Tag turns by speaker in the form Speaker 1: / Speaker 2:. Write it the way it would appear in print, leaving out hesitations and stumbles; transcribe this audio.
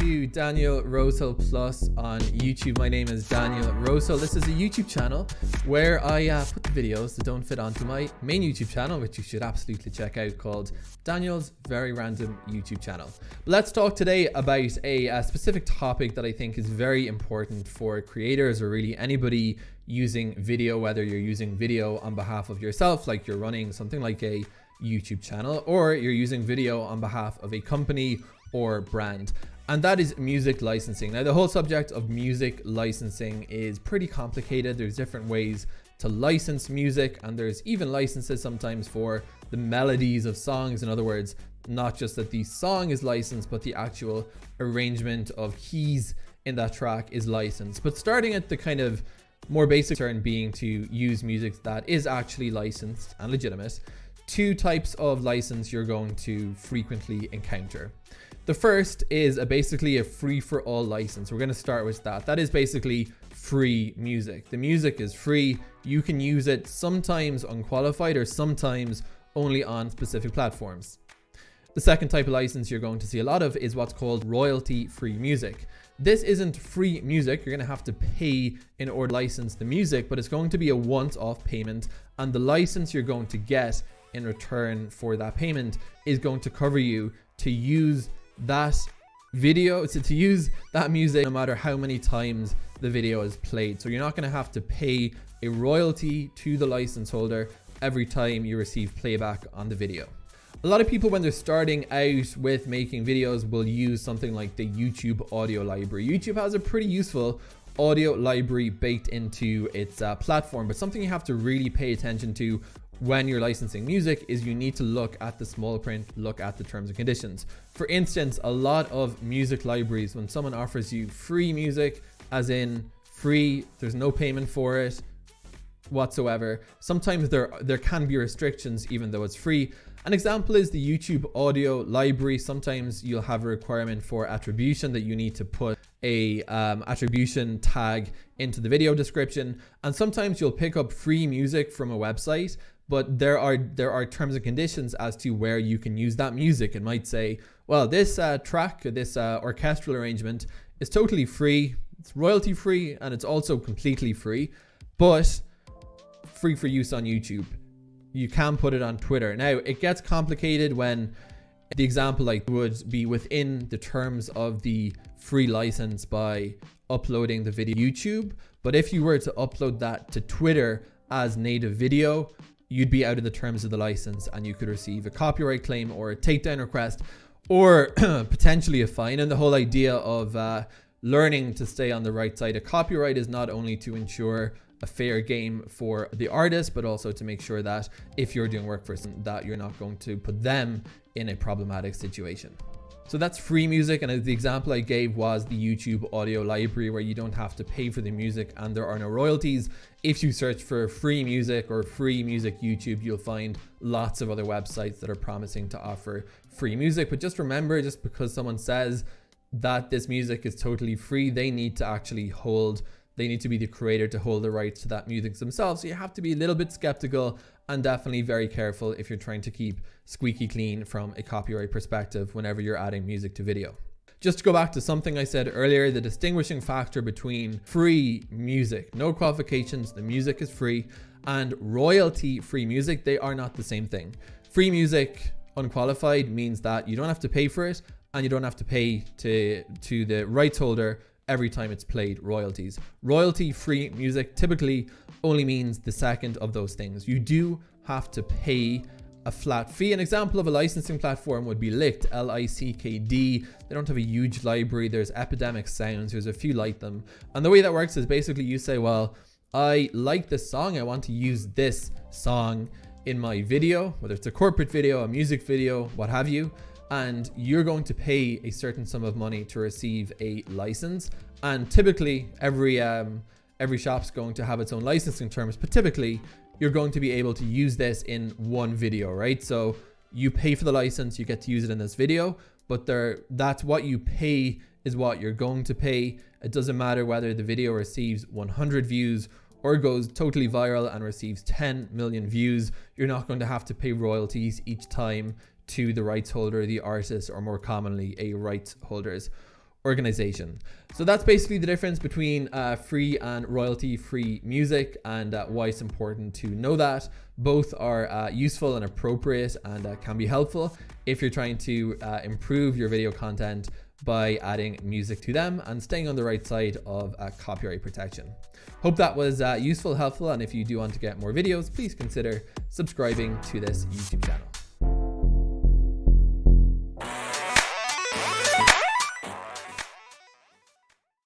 Speaker 1: to Daniel Rosehill Plus on YouTube. My name is Daniel Rosehill. This is a YouTube channel where I put the videos that don't fit onto my main YouTube channel, which you should absolutely check out, called Daniel's Very Random YouTube Channel. But let's talk today about a specific topic that I think is very important for creators, or really anybody using video, whether you're using video on behalf of yourself, like you're running something like a YouTube channel, or you're using video on behalf of a company or brand, and that is music licensing. Now, the whole subject of music licensing is pretty complicated. There's different ways to license music, and there's even licenses sometimes for the melodies of songs. In other words, not just that the song is licensed, but the actual arrangement of keys in that track is licensed. But starting at the kind of more basic turn being to use music that is actually licensed and legitimate, two types of license you're going to frequently encounter. The first is basically a free-for-all license. We're going to start with that. That is basically free music. The music is free. You can use it sometimes unqualified or sometimes only on specific platforms. The second type of license you're going to see a lot of is what's called royalty-free music. This isn't free music. You're going to have to pay in order to license the music, but it's going to be a once-off payment, and the license you're going to get in return for that payment is going to cover you to use that video, to use that music no matter how many times the video is played. So you're not going to have to pay a royalty to the license holder every time you receive playback on the video. A lot of people, when they're starting out with making videos, will use something like the YouTube audio library. YouTube has a pretty useful audio library baked into its platform, but something you have to really pay attention to when you're licensing music is you need to look at the small print, look at the terms and conditions. For instance, a lot of music libraries, when someone offers you free music, as in free, there's no payment for it whatsoever, sometimes there can be restrictions even though it's free. An example is the YouTube audio library. Sometimes you'll have a requirement for attribution, that you need to put a attribution tag into the video description, and sometimes you'll pick up free music from a website, but there are terms and conditions as to where you can use that music. It might say, well, this track, this orchestral arrangement is totally free, it's royalty free, and it's also completely free, but free for use on YouTube. You can put it on Twitter. Now, it gets complicated when the example like would be within the terms of the free license by uploading the video to YouTube, but if you were to upload that to Twitter as native video, you'd be out of the terms of the license, and you could receive a copyright claim or a takedown request, or potentially a fine. And the whole idea of learning to stay on the right side of copyright is not only to ensure a fair game for the artist, but also to make sure that if you're doing work for someone, that you're not going to put them in a problematic situation. So that's free music, and the example I gave was the YouTube audio library, where you don't have to pay for the music and there are no royalties. If you search for free music or free music YouTube, you'll find lots of other websites that are promising to offer free music. But just remember, just because someone says that this music is totally free, they need to be the creator to hold the rights to that music themselves. So you have to be a little bit skeptical and definitely very careful if you're trying to keep squeaky clean from a copyright perspective whenever you're adding music to video. Just to go back to something I said earlier, the distinguishing factor between free music, no qualifications, the music is free, and royalty-free music, they are not the same thing. Free music, unqualified, means that you don't have to pay for it, and you don't have to pay to the rights holder every time it's played royalties. Royalty-free music typically only means the second of those things. You do have to pay a flat fee. An example of a licensing platform would be Lickd, L-I-C-K-D. They don't have a huge library. There's Epidemic Sounds. There's a few like them. And the way that works is basically you say, well, I like this song. I want to use this song in my video, whether it's a corporate video, a music video, what have you. And you're going to pay a certain sum of money to receive a license. And typically every shop's going to have its own licensing terms, but typically you're going to be able to use this in one video, right? So you pay for the license, you get to use it in this video, but that's what you pay is what you're going to pay. It doesn't matter whether the video receives 100 views or goes totally viral and receives 10 million views. You're not going to have to pay royalties each time to the rights holder, the artist, or more commonly a rights holder's organization. So that's basically the difference between free and royalty-free music, and why it's important to know that. Both are useful and appropriate, and can be helpful if you're trying to improve your video content by adding music to them and staying on the right side of copyright protection. Hope that was useful, helpful, and if you do want to get more videos, please consider subscribing to this YouTube channel.